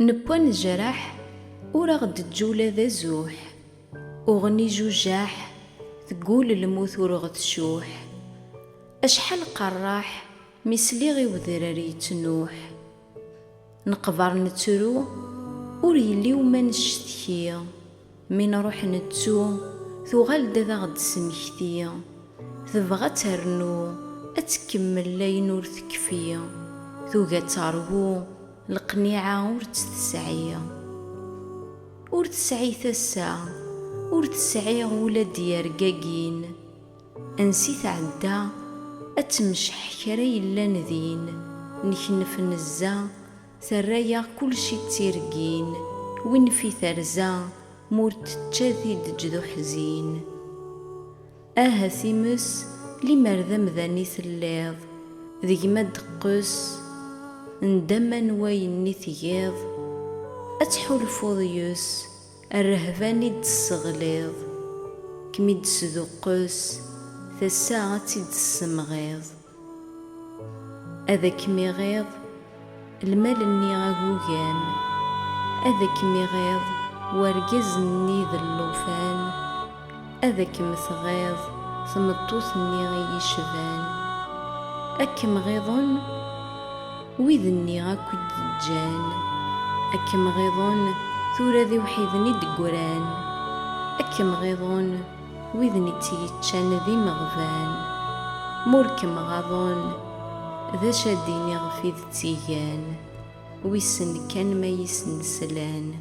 نبوا نجرح ورغد تجولة ذا زوح، وغني جوجاح تقول الموت ورغد شوح. أشحال قراح مسليغي وذراري تنوح، نقبر نترو ور يلي وما نشتكي، من روح نتو ثغال ذا غد سمكتي، تبغى ترنو أتكمل لين ور تكفي، ثوغا تروو القنيعة ور تسعي، ور تسعي ثسا ور تسعي ولاد يرقاقين، أنسيت عدا أتمشح كرا يلا نذين، نكنف نزا ثرايا كل شي تيرقين، وين في ثرزا مورت تجاذي دجدو حزين. ثيمس لمر ذمذاني ثليض ذي ما دقس ندما وين ثياض، أتحول فوضيوس الرهباني دسغليض، كمي دسدقس ثساعة تدسمغيض. أذاك ميغيض المال اني غاقوغان، أذاك ميغيض ورقزني ذا اللوفان، أذاك مثغيض ثمطوثني غيشبان. أكم غيظن ويذني غاكو دجان، أكم غيظن ثورة ذي وحيدني دقران، أكم غيظن ويذني تيتشان ذي مغفان. موركم غاظن ذا شاديني غفيذ تيجان، ويسن كان ما يسن سلان.